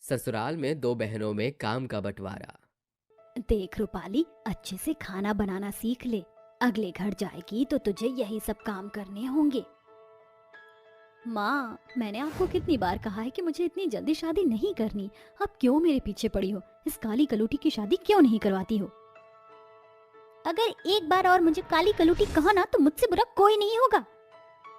ससुराल में दो बहनों में काम का बंटवारा। देख रूपाली, अच्छे से खाना बनाना सीख ले। अगले घर जाएगी तो तुझे यही सब काम करने होंगे। माँ, मैंने आपको कितनी बार कहा है कि मुझे इतनी जल्दी शादी नहीं करनी। आप क्यों मेरे पीछे पड़ी हो? इस काली कलूटी की शादी क्यों नहीं करवाती हो? अगर एक बार और मुझे काली कलूटी कहा ना तो मुझसे बुरा कोई नहीं होगा।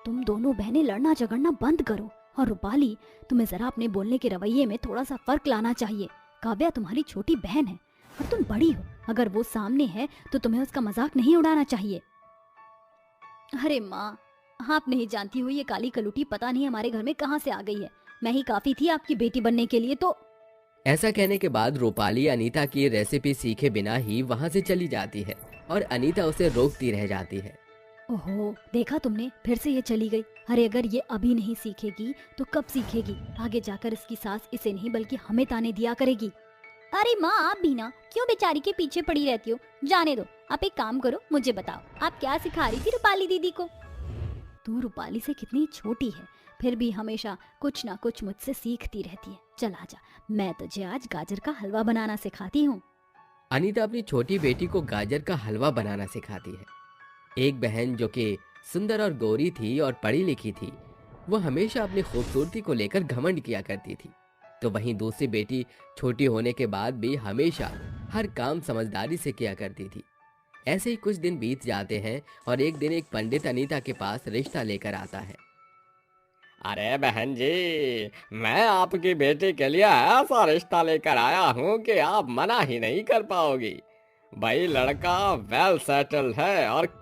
तुम दोनों बहनें लड़ना झगड़ना बंद करो। और रूपाली, तुम्हें जरा अपने बोलने के रवैये में थोड़ा सा फर्क लाना चाहिए। काव्या तुम्हारी छोटी बहन है और तुम बड़ी हो। अगर वो सामने है तो तुम्हें उसका मजाक नहीं उड़ाना चाहिए। अरे माँ, आप नहीं जानती हो ये काली कलूटी पता नहीं हमारे घर में कहाँ से आ गई है। मैं ही काफी थी आपकी बेटी बनने के लिए। तो ऐसा कहने के बाद रूपाली अनीता की रेसिपी सीखे बिना ही वहां से चली जाती है और अनीता उसे रोकती रह जाती है। ओहो, देखा तुमने, फिर से ये चली गई। अरे अगर ये अभी नहीं सीखेगी तो कब सीखेगी? आगे जाकर इसकी सास इसे नहीं बल्कि हमें ताने दिया करेगी। अरे माँ, आप भी ना क्यों बेचारी के पीछे पड़ी रहती हो? जाने दो। आप एक काम करो, मुझे बताओ आप क्या सिखा रही थी रूपाली दीदी को? तू रूपाली से कितनी छोटी है, फिर भी हमेशा कुछ ना कुछ मुझसे सीखती रहती है। चल आजा, मैं तुझे आज गाजर का हलवा बनाना सिखाती हूँ। अनीता अपनी छोटी बेटी को गाजर का हलवा बनाना सिखाती है। एक बहन जो कि सुंदर और गोरी थी और पढ़ी लिखी थी, वो हमेशा अपनी खूबसूरती को लेकर घमंड किया करती थी। तो वहीं दूसरी बेटी छोटी होने के बाद भी हमेशा हर काम समझदारी से किया करती थी। ऐसे ही कुछ दिन बीत जाते हैं और एक दिन एक पंडित अनीता के पास रिश्ता लेकर आता है। अरे बहन जी, मैं आपकी बेटी के लिए ऐसा रिश्ता लेकर आया हूँ कि आप मना ही नहीं कर पाओगी। भाई लड़का वेल सेटल्ड है और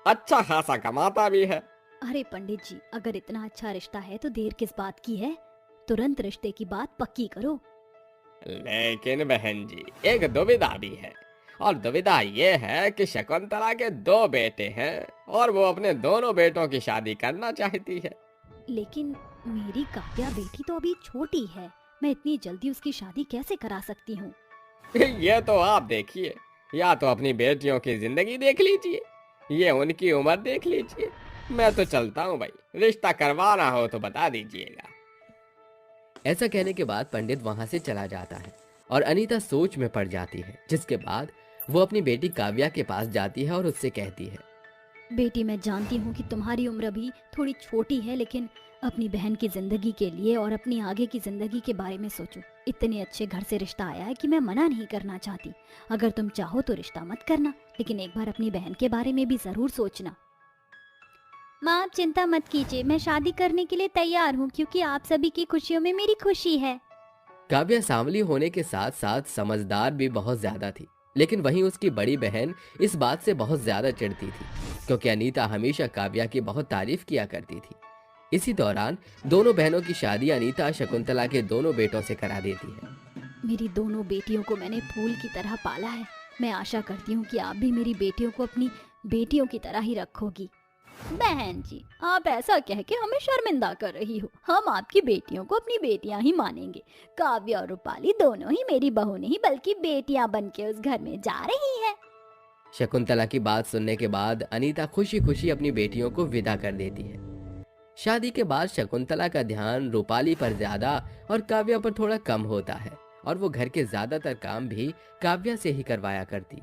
अच्छा खासा कमाता भी है। अरे पंडित जी, अगर इतना अच्छा रिश्ता है तो देर किस बात की है? तुरंत रिश्ते की बात पक्की करो। लेकिन बहन जी, एक दुविधा भी है। और दुविधा ये है कि शकुंतला के दो बेटे हैं और वो अपने दोनों बेटों की शादी करना चाहती है। लेकिन मेरी काव्या बेटी तो अभी छोटी है, मैं इतनी जल्दी उसकी शादी कैसे करा सकती हूँ? ये तो आप देखिए, या तो अपनी बेटियों की जिंदगी देख लीजिए, ये उनकी उम्र देख लीजिए। मैं तो चलता हूँ भाई, रिश्ता करवाना हो तो बता दीजिएगा। ऐसा कहने के बाद पंडित वहां से चला जाता है और अनीता सोच में पड़ जाती है, जिसके बाद वो अपनी बेटी काव्या के पास जाती है और उससे कहती है। बेटी, मैं जानती हूँ कि तुम्हारी उम्र अभी थोड़ी छोटी है, लेकिन अपनी बहन की जिंदगी के लिए और अपनी आगे की जिंदगी के बारे में सोचो। इतने अच्छे घर से रिश्ता आया है कि मैं मना नहीं करना चाहती। अगर तुम चाहो तो रिश्ता मत करना, लेकिन एक बार अपनी बहन के बारे में भी जरूर सोचना। माँ, आप चिंता मत कीजिए, मैं शादी करने के लिए तैयार हूँ, क्योंकि आप सभी की खुशियों में मेरी खुशी है। काव्या सांवली होने के साथ साथ समझदार भी बहुत ज्यादा थी, लेकिन वहीं उसकी बड़ी बहन इस बात से बहुत ज्यादा चिढ़ती थी, क्योंकि अनीता हमेशा काव्या की बहुत तारीफ किया करती थी। इसी दौरान दोनों बहनों की शादी अनीता शकुंतला के दोनों बेटों से करा देती है। मेरी दोनों बेटियों को मैंने फूल की तरह पाला है। मैं आशा करती हूँ कि आप भी मेरी बेटियों को अपनी बेटियों की तरह ही रखोगी। बहन जी, आप ऐसा कह के हमें शर्मिंदा कर रही हो। हम आपकी बेटियों को अपनी बेटियां ही मानेंगे। काव्या और रूपाली दोनों ही मेरी बहू नहीं बल्कि बेटियां बनके उस घर में जा रही हैं। शकुंतला की बात सुनने के बाद अनीता खुशी खुशी अपनी बेटियों को विदा कर देती है। शादी के बाद शकुंतला का ध्यान रूपाली पर ज्यादा और काव्या पर थोड़ा कम होता है और वो घर के ज्यादातर काम भी काव्या से ही करवाया करती।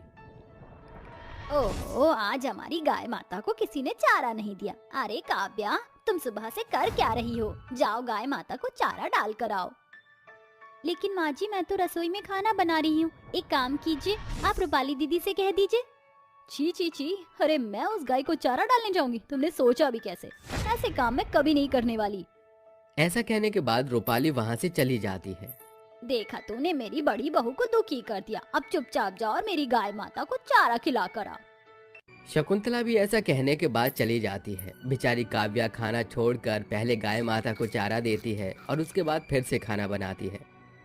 ओहो, आज हमारी गाय माता को किसी ने चारा नहीं दिया। अरे काव्या, तुम सुबह से कर क्या रही हो? जाओ गाय माता को चारा डाल कर आओ। लेकिन माँ जी, मैं तो रसोई में खाना बना रही हूँ। एक काम कीजिए, आप रूपाली दीदी से कह दीजिए। छी छी छी, अरे मैं उस गाय को चारा डालने जाऊंगी? तुमने सोचा भी कैसे? ऐसे काम मैं कभी नहीं करने वाली। ऐसा कहने के बाद रूपाली वहां से चली जाती है। देखा, तूने मेरी बड़ी बहू को दुखी कर दिया। अब चुपचाप जाओ और मेरी गाय माता को चारा खिला कर आओ। शकुंतला भी ऐसा कहने के बाद चली जाती है। बेचारी काव्या खाना छोड़कर पहले गाय माता को चारा देती है और उसके बाद फिर से खाना बनाती है।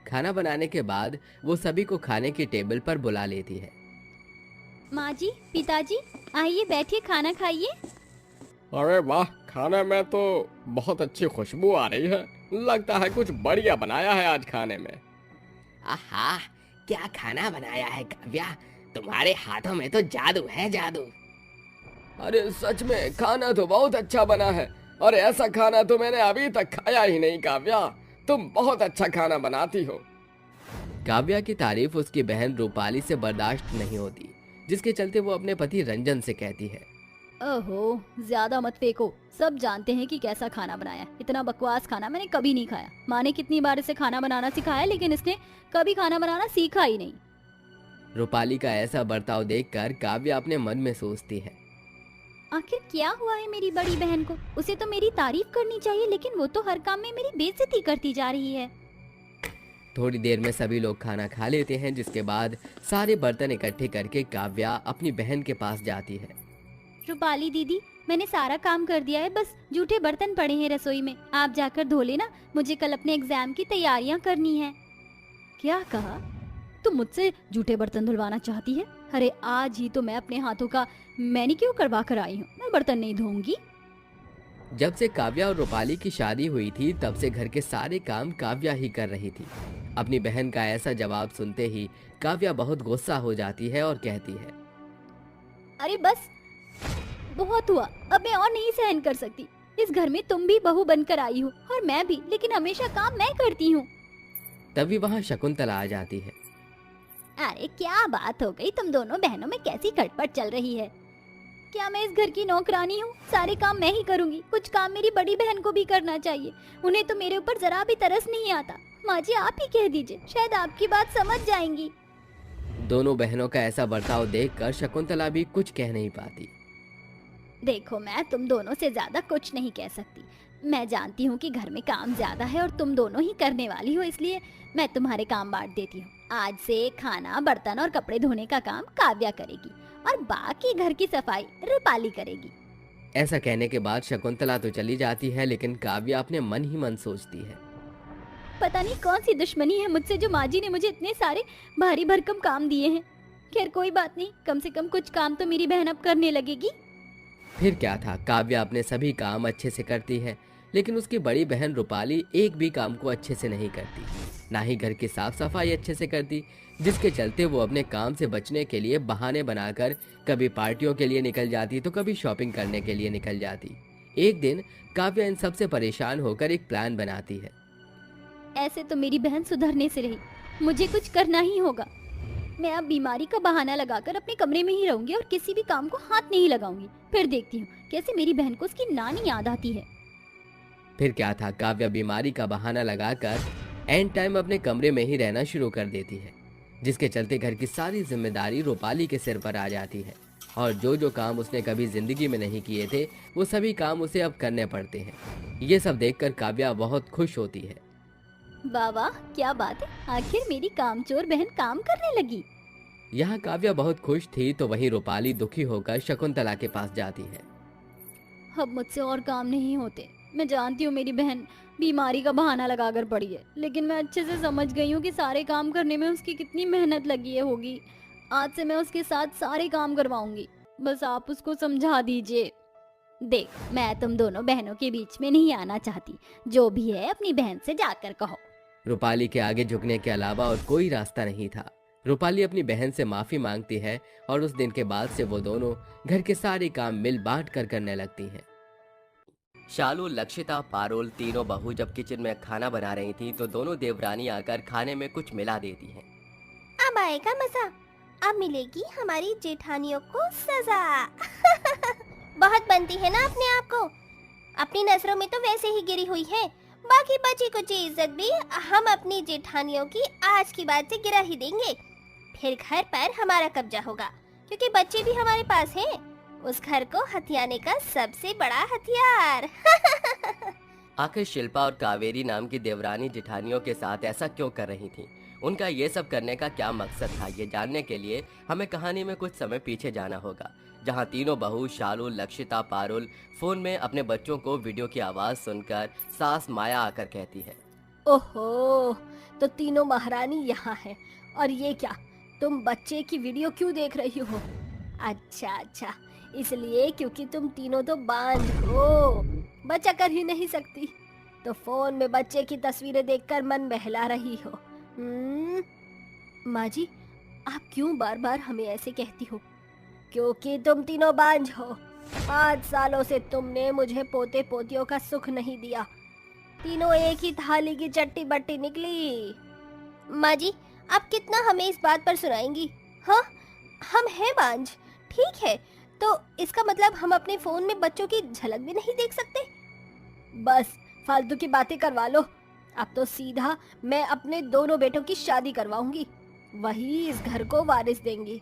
खाना बनाने के बाद वो सभी को खाने की टेबल पर बुला लेती है। माँ जी, पिताजी, आइए बैठिए, खाना खाइए। अरे वाह, खाने में तो बहुत अच्छी खुशबू आ रही है। लगता है कुछ बढ़िया बनाया है आज खाने में। आहा, क्या खाना बनाया है काव्या, तुम्हारे हाथों में तो जादू है, जादू। अरे सच में खाना तो बहुत अच्छा बना है और ऐसा खाना तो मैंने अभी तक खाया ही नहीं। काव्या, तुम बहुत अच्छा खाना बनाती हो। काव्या की तारीफ उसकी बहन रूपाली से बर्दाश्त नहीं होती, जिसके चलते वो अपने पति रंजन से कहती है। ओहो, ज्यादा मत फेंको। सब जानते हैं कि कैसा खाना बनाया। इतना बकवास खाना मैंने कभी नहीं खाया। माँ ने कितनी बार इसे खाना बनाना सिखाया, लेकिन इसने कभी खाना बनाना सीखा ही नहीं। रूपाली का ऐसा बर्ताव देखकर काव्या अपने मन में सोचती है। आखिर क्या हुआ है मेरी बड़ी बहन को? उसे तो मेरी तारीफ करनी चाहिए, लेकिन वो तो हर काम में मेरी बेइज्जती करती जा रही है। थोड़ी देर में सभी लोग खाना खा लेते हैं, जिसके बाद सारे बर्तन इकट्ठे करके काव्या अपनी बहन के पास जाती है। रूपाली दीदी, मैंने सारा काम कर दिया है, बस जूठे बर्तन पड़े हैं रसोई में। आप जाकर धो लेना, मुझे कल अपने एग्जाम की तैयारियां करनी है। क्या कहा? तुम मुझसे जूठे बर्तन धुलवाना चाहती है? अरे आज ही तो मैं अपने हाथों का मैनिक्योर करवा कर आई हूँ। मैं बर्तन नहीं धोऊंगी। जब से काव्या और रूपाली की शादी हुई थी, तब से घर के सारे काम काव्या ही कर रही थी। अपनी बहन का ऐसा जवाब सुनते ही काव्या बहुत गुस्सा हो जाती है और कहती है। अरे बस, बहुत हुआ। अब मैं और नहीं सहन कर सकती। इस घर में तुम भी बहू बनकर आई हो और मैं भी, लेकिन हमेशा काम मैं करती हूँ। तभी वहाँ शकुंतला आ जाती है। अरे क्या बात हो गई? तुम दोनों बहनों में कैसी खटपट चल रही है? क्या मैं इस घर की नौकरानी हूँ? सारे काम मैं ही करूँगी। कुछ काम मेरी बड़ी बहन को भी करना चाहिए। उन्हें तो मेरे ऊपर जरा भी तरस नहीं आता। माँ जी, आप ही कह दीजिए, शायद आपकी बात समझ जाएंगी। दोनों बहनों का ऐसा बर्ताव देखकर शकुंतला भी कुछ कह नहीं पाती। देखो, मैं तुम दोनों से ज्यादा कुछ नहीं कह सकती। मैं जानती हूँ कि घर में काम ज्यादा है और तुम दोनों ही करने वाली हो, इसलिए मैं तुम्हारे काम बांट देती हूँ। आज से खाना, बर्तन और कपड़े धोने का काम काव्या करेगी और बाकी घर की सफाई रूपाली करेगी। ऐसा कहने के बाद शकुंतला तो चली जाती है, लेकिन काव्या अपने मन ही मन सोचती है। पता नहीं कौन सी दुश्मनी है मुझसे, जो माँ जी ने मुझे इतने सारे भारी भरकम काम दिए हैं। खैर कोई बात नहीं, कम से कम कुछ काम तो मेरी बहन अब करने लगेगी। फिर क्या था, काव्या अपने सभी काम अच्छे से करती है, लेकिन उसकी बड़ी बहन रूपाली एक भी काम को अच्छे से नहीं करती, ना ही घर की साफ सफाई अच्छे से करती, जिसके चलते वो अपने काम से बचने के लिए बहाने बनाकर कभी पार्टियों के लिए निकल जाती तो कभी शॉपिंग करने के लिए निकल जाती। एक दिन काव्या इन सब से परेशान होकर एक प्लान बनाती है। ऐसे तो मेरी बहन सुधरने से रही, मुझे कुछ करना ही होगा। मैं अब बीमारी का बहाना लगाकर अपने कमरे में ही रहूंगी और किसी भी काम को हाथ नहीं लगाऊंगी। फिर देखती हूँ कैसे मेरी बहन को उसकी नानी याद आती है। फिर क्या था, काव्या बीमारी का बहाना लगाकर एंड टाइम अपने कमरे में ही रहना शुरू कर देती है, जिसके चलते घर की सारी जिम्मेदारी रूपाली के सिर पर आ जाती है और जो जो काम उसने कभी जिंदगी में नहीं किए थे, वो सभी काम उसे अब करने पड़ते हैं। ये सब देखकर काव्या बहुत खुश होती है। वाह वाह, क्या बात है, आखिर मेरी कामचोर बहन काम करने लगी। यहाँ काव्या बहुत खुश थी तो वहीं रूपाली दुखी होकर शकुंतला के पास जाती है। अब मुझसे और काम नहीं होते। मैं जानती हूँ मेरी बहन बीमारी का बहाना लगाकर पड़ी है, लेकिन मैं अच्छे से समझ गई हूँ कि सारे काम करने में उसकी कितनी मेहनत लगी है होगी। आज से मैं उसके साथ सारे काम करवाऊंगी, बस आप उसको समझा दीजिए। देख, मैं तुम दोनों बहनों के बीच में नहीं आना चाहती। जो भी है अपनी बहन से जाकर कहो। रूपाली के आगे झुकने के अलावा और कोई रास्ता नहीं था। रूपाली अपनी बहन से माफी मांगती है और उस दिन के बाद से वो दोनों घर के सारे काम मिल बांट कर करने लगती हैं। शालू, लक्षिता, पारुल तीनों बहू जब किचन में खाना बना रही थी तो दोनों देवरानी आकर खाने में कुछ मिला देती हैं। अब आएगा मजा, अब मिलेगी हमारी जेठानियों को सजा। बहुत बनती है ना अपने आप को, अपनी नजरों में तो वैसे ही गिरी हुई है। बाकी बची कुछ इज्जत भी हम अपनी जेठानियों की आज की बात से गिरा ही देंगे। फिर घर पर हमारा कब्जा होगा, क्योंकि बच्चे भी हमारे पास हैं। उस घर को हथियाने का सबसे बड़ा हथियार। आखिर शिल्पा और कावेरी नाम की देवरानी जेठानियों के साथ ऐसा क्यों कर रही थीं? उनका ये सब करने का क्या मकसद था, ये जानने के लिए हमें कहानी में कुछ समय पीछे जाना होगा, जहां तीनों बहू शालू, लक्षिता, पारुल फोन में अपने बच्चों को वीडियो की आवाज सुनकर सास माया आकर कहती है। ओहो, तो तीनों महारानी यहाँ है, और ये क्या, तुम बच्चे की वीडियो क्यों देख रही हो? अच्छा, इसलिए क्योंकि तुम तीनों तो बांझ हो, बच्चा कर ही नहीं सकती, तो फोन में बच्चे की तस्वीरें देखकर मन बहला रही हो। माँ जी, आप क्यों बार बार हमें ऐसे कहती हो? क्योंकि तुम तीनों बांझ हो। 5 सालों से तुमने मुझे पोते पोतियों का सुख नहीं दिया। तीनों एक ही थाली की चट्टी बट्टी निकली। माँ जी, आप कितना हमें इस बात पर सुनाएंगी? हाँ, हम हैं बांझ, ठीक है, तो इसका मतलब हम अपने फोन में बच्चों की झलक भी नहीं देख सकते? बस फालतू की बातें करवा लो। अब तो सीधा मैं अपने दोनों बेटों की शादी करवाऊंगी, वही इस घर को वारिस देंगी।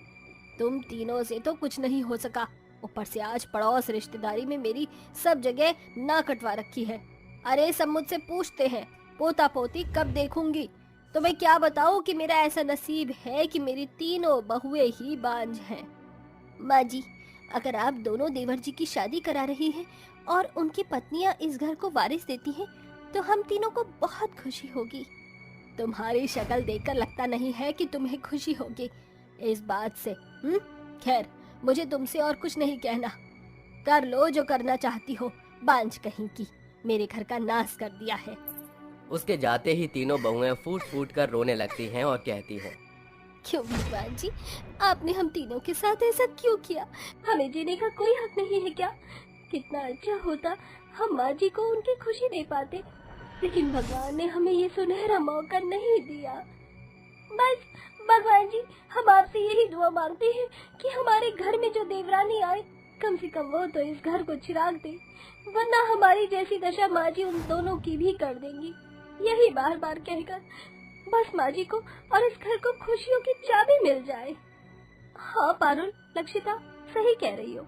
तुम तीनों से तो कुछ नहीं हो सका, ऊपर से आज पड़ोस रिश्तेदारी में मेरी सब जगह ना कटवा रखी है। अरे सब मुझसे पूछते हैं पोता पोती कब देखूंगी, तो मैं क्या बताऊं कि मेरा ऐसा नसीब है कि मेरी तीनों बहुएं ही बांझ हैं। माँ जी, अगर आप दोनों देवर जी की शादी करा रही हैं और उनकी पत्नियां इस घर को वारिस देती हैं, तो हम तीनों को बहुत खुशी होगी। तुम्हारी शक्ल देखकर लगता नहीं है कि तुम्हें खुशी होगी इस बात से। खैर, मुझे तुमसे और कुछ नहीं कहना, कर लो जो करना चाहती हो। बांझ कहीं की, मेरे घर का नाश कर दिया है। उसके जाते ही तीनों बहुएं फूट फूट कर रोने लगती हैं और कहती हैं, क्यों भगवान जी, आपने हम तीनों के साथ ऐसा क्यों किया? हमें जीने का कोई हक नहीं है क्या? कितना अच्छा होता हम माँ जी को उनकी खुशी दे पाते, लेकिन भगवान ने हमें ये सुनहरा मौका नहीं दिया। बस भगवान जी, हम आपसे यही दुआ मांगते हैं कि हमारे घर में जो देवरानी आए, कम से कम वो तो इस घर को चिराग दे, वरना हमारी जैसी दशा माँ जी उन दोनों की भी कर देंगी। यही बार बार कहकर बस माँ जी को और इस घर को खुशियों की चाबी मिल जाए। हाँ पारुल, लक्षिता सही कह रही हो।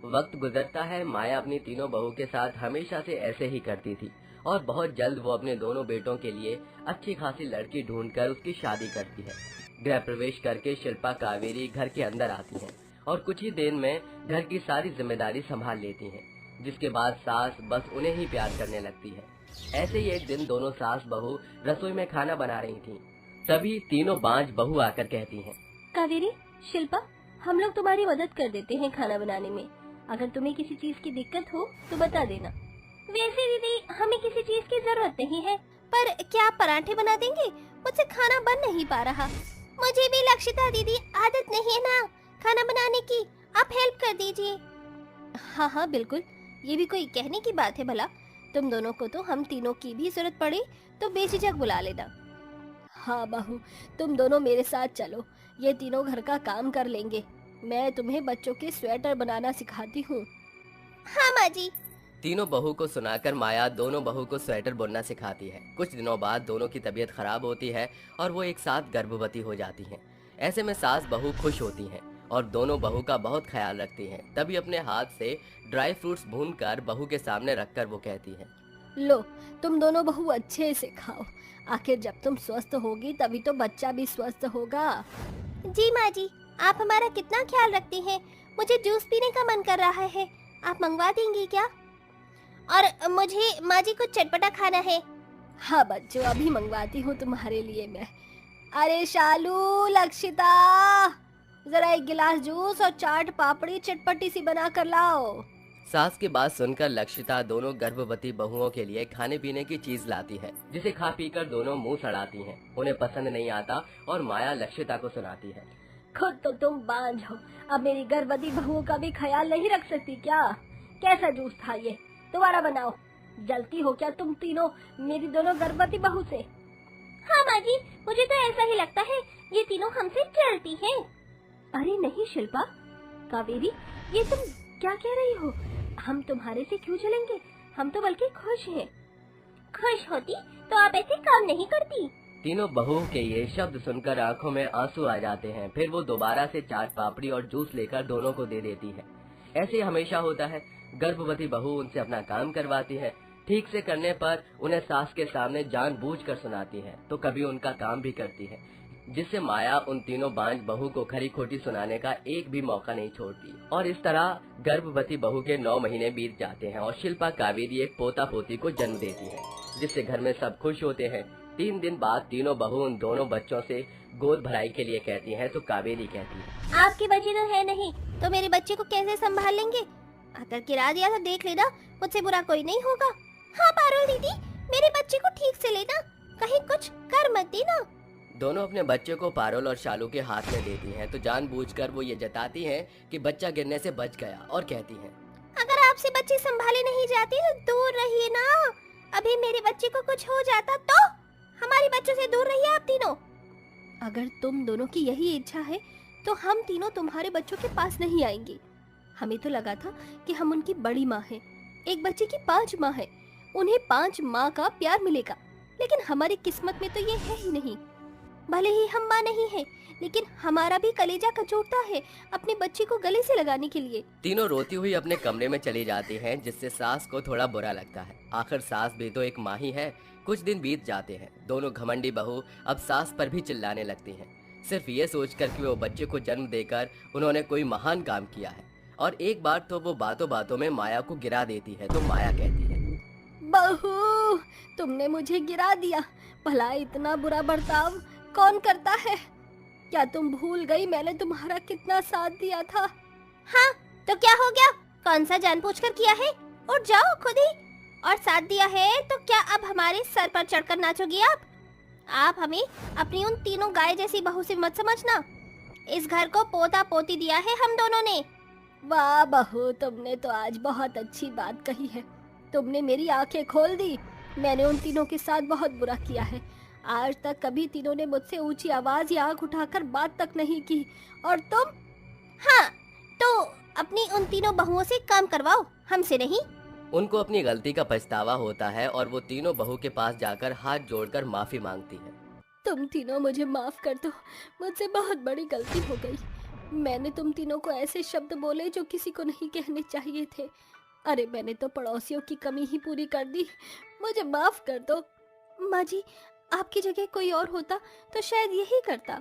वक्त गुजरता है। माया अपनी तीनों बहू के साथ हमेशा से ऐसे ही करती थी और बहुत जल्द वो अपने दोनों बेटों के लिए अच्छी खासी लड़की ढूंढकर उसकी शादी करती है। गृह प्रवेश करके शिल्पा कावेरी घर के अंदर आती हैं और कुछ ही देर में घर की सारी जिम्मेदारी संभाल लेती हैं, जिसके बाद सास बस उन्हें ही प्यार करने लगती है। ऐसे ही एक दिन दोनों सास बहू रसोई में खाना बना रही थीं। तभी तीनों बांझ बहू आकर कहती हैं, कावेरी, शिल्पा, हम लोग तुम्हारी मदद कर देते हैं खाना बनाने में। अगर तुम्हें किसी चीज की दिक्कत हो तो बता देना। वैसे दीदी, हमें किसी चीज की जरूरत नहीं है, पर क्या आप पराठे बना देंगे? मुझसे खाना बन नहीं पा रहा। मुझे भी लक्षिता दीदी आदत नहीं है ना खाना बनाने की, आप हेल्प कर दीजिए। हाँ हाँ बिल्कुल, ये भी कोई कहने की बात है भला? तुम दोनों को तो हम तीनों की भी जरूरत पड़े तो बेझिझक बुला लेना। हाँ बहू, तुम दोनों मेरे साथ चलो, ये तीनों घर का काम कर लेंगे। मैं तुम्हें बच्चों के स्वेटर बनाना सिखाती हूँ। हाँ माँ जी। तीनों बहू को सुनाकर माया दोनों बहू को स्वेटर बुनना सिखाती है। कुछ दिनों बाद दोनों की तबीयत खराब होती है और वो एक साथ गर्भवती हो जाती हैं। ऐसे में सास बहू खुश होती हैं और दोनों बहू का बहुत ख्याल रखती हैं। तभी अपने हाथ से ड्राई फ्रूट्स भूनकर बहू के सामने रखकर वो कहती है, लो तुम दोनों बहू अच्छे से खाओ, आखिर जब तुम स्वस्थ होगी तभी तो बच्चा भी स्वस्थ होगा। जी माँ जी, आप हमारा कितना ख्याल रखती हैं। मुझे जूस पीने का मन कर रहा है, आप मंगवा देंगी क्या? और मुझे माँ जी कुछ चटपटा खाना है। हाँ बच्चों, अभी मंगवाती हूँ तुम्हारे लिए मैं। अरे शालू, लक्षिता, जरा एक गिलास जूस और चाट पापड़ी चटपटी सी बना कर लाओ। सास की बात सुनकर लक्षिता दोनों गर्भवती बहुओं के लिए खाने पीने की चीज लाती है, जिसे खा पीकर दोनों मुंह सड़ाती हैं। उन्हें पसंद नहीं आता और माया लक्षिता को सुनाती है, खुद तो तुम बांझ हो, अब मेरी गर्भवती बहुओं का भी ख्याल नहीं रख सकती क्या? कैसा जूस था ये, दोबारा बनाओ। जलती हो क्या तुम तीनों मेरी दोनों गर्भवती बहू से? हाँ माँ जी, मुझे तो ऐसा ही लगता है, ये तीनों हमसे जलती हैं। अरे नहीं शिल्पा, कावेरी, ये तुम क्या कह रही हो? हम तुम्हारे से क्यों जलेंगे? हम तो बल्कि खुश हैं। खुश होती तो आप ऐसे काम नहीं करती। तीनों बहुओं के ये शब्द सुनकर आंखों में आंसू आ जाते हैं। फिर वो दोबारा से चाट पापड़ी और जूस लेकर दोनों को दे देती है। ऐसे हमेशा होता है, गर्भवती बहू उनसे अपना काम करवाती है। ठीक से करने पर उन्हें सास के सामने जानबूझकर सुनाती है, तो कभी उनका काम भी करती है, जिससे माया उन तीनों बांझ बहू को खरी खोटी सुनाने का एक भी मौका नहीं छोड़ती। और इस तरह गर्भवती बहू के 9 महीने बीत जाते हैं और शिल्पा कावेरी एक पोता पोती को जन्म देती है, जिससे घर में सब खुश होते हैं। 3 दिन बाद तीनों बहू उन दोनों बच्चों से गोद भराई के लिए कहती हैं, तो कावेरी कहती है, आपके बच्चे तो है नहीं, तो मेरे बच्चे को कैसे संभाल लेंगे? अगर गिरा दिया तो देख लेना, मुझसे बुरा कोई नहीं होगा। हाँ पारुल दीदी, मेरे बच्चे को ठीक से लेना, कहीं कुछ कर मत देना। दोनों अपने बच्चे को पारुल और शालू के हाथ में देती हैं, तो जानबूझकर वो ये जताती हैं कि बच्चा गिरने से बच गया और कहती हैं, अगर आपसे बच्चे संभाले नहीं जाते तो दूर रहिए ना। अभी मेरे बच्चे को कुछ हो जाता तो? हमारे बच्चों से दूर रहिए आप तीनों। अगर तुम दोनों की यही इच्छा है तो हम तीनों तुम्हारे बच्चों के पास नहीं आएंगे। हमें तो लगा था कि हम उनकी बड़ी माँ हैं। एक बच्चे की 5 माँ है, उन्हें 5 माँ का प्यार मिलेगा, लेकिन हमारी किस्मत में तो ये है ही नहीं। भले ही हम माँ नहीं हैं, लेकिन हमारा भी कलेजा कचोटता है अपने बच्चे को गले से लगाने के लिए। तीनों रोती हुई अपने कमरे में चली जाती हैं, जिससे सास को थोड़ा बुरा लगता है। आखिर सास भी तो एक माँ ही है। कुछ दिन बीत जाते हैं। दोनों घमंडी बहू अब सास पर भी चिल्लाने लगती हैं, सिर्फ ये सोचकर कि वो बच्चे को जन्म देकर उन्होंने कोई महान काम किया है। और एक बार तो वो बातों बातों में माया को गिरा देती है, तो माया कहती है, बहू, तुमने मुझे गिरा दिया। भला इतना बुरा बर्ताव कौन करता है? क्या तुम भूल गई मैंने तुम्हारा कितना साथ दिया था? हाँ, तो क्या हो गया? कौन सा जानबूझकर किया है? उठ जाओ खुद ही। और साथ दिया है तो क्या अब हमारे सर पर चढ़कर नाचोगी आप? आप हमें अपनी उन तीनों गाय जैसी बहू से मत समझना। इस घर को पोता पोती दिया है हम दोनों ने। वाह बहू, तुमने तो आज बहुत अच्छी बात कही है। तुमने मेरी आंखें खोल दी। मैंने उन तीनों के साथ बहुत बुरा किया है। आज तक कभी तीनों ने मुझसे ऊंची आवाज या आंख उठाकर बात तक नहीं की। और तुम? हाँ, तो अपनी उन तीनों बहुओं से काम करवाओ, हमसे नहीं। उनको अपनी गलती का पछतावा होता है और वो तीनों बहू के पास जाकर हाथ जोड़कर माफी मांगती है। तुम तीनों मुझे माफ कर दो, मुझसे बहुत बड़ी गलती हो गई। मैंने तुम तीनों को ऐसे शब्द बोले जो किसी को नहीं कहने चाहिए थे। अरे मैंने तो पड़ोसियों की कमी ही पूरी कर दी। मुझे माफ कर दो। माँ जी, आपकी जगह कोई और होता तो शायद यही करता।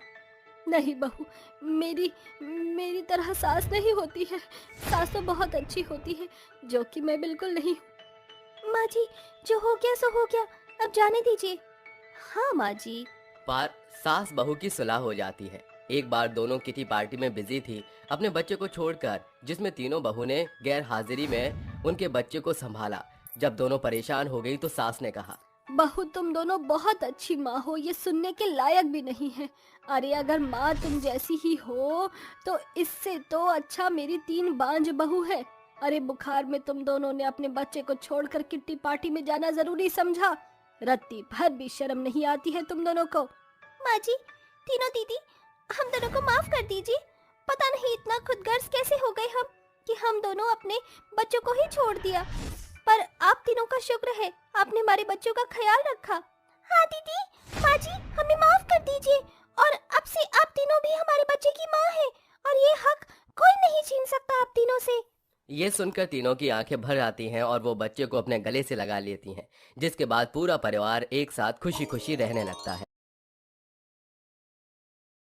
नहीं बहू, मेरी तरह सास नहीं होती है। सास तो बहुत अच्छी होती है, जो कि मैं बिल्कुल नहीं हूँ। माँ जी, जो हो गया सो हो गया, अब जाने दीजिए। हाँ माँ जी। पार सास बहू की सुलह हो जाती है। एक बार दोनों किटी पार्टी में बिजी थी अपने बच्चे को छोड़कर, जिसमें तीनों बहू ने गैर हाजिरी में उनके बच्चे को संभाला। जब दोनों परेशान हो गई तो सास ने कहा, बहू तुम दोनों बहुत अच्छी माँ हो, ये सुनने के लायक भी नहीं है। अरे अगर माँ तुम जैसी ही हो तो इससे तो अच्छा मेरी 3 बांझ बहू है। अरे बुखार में तुम दोनों ने अपने बच्चे को छोड़कर किट्टी पार्टी में जाना जरूरी समझा। रत्ती भर भी शर्म नहीं आती है तुम दोनों को। माँ जी, तीनों दीदी, हम दोनों को माफ कर दीजिए। पता नहीं इतना खुदगर्ज कैसे हो गए हम कि हम दोनों अपने बच्चों को ही छोड़ दिया। पर आप तीनों का शुक्र है, आपने हमारे बच्चों का ख्याल रखा। हाँ दीदी, माँ जी, हमें माफ कर दीजिए। और अब से आप तीनों भी हमारे बच्चे की माँ हैं और ये हक कोई नहीं छीन सकता आप तीनों से। ये सुनकर तीनों की आंखें भर आती हैं और वो बच्चे को अपने गले से लगा लेती हैं, जिसके बाद पूरा परिवार एक साथ खुशी खुशी रहने लगता है।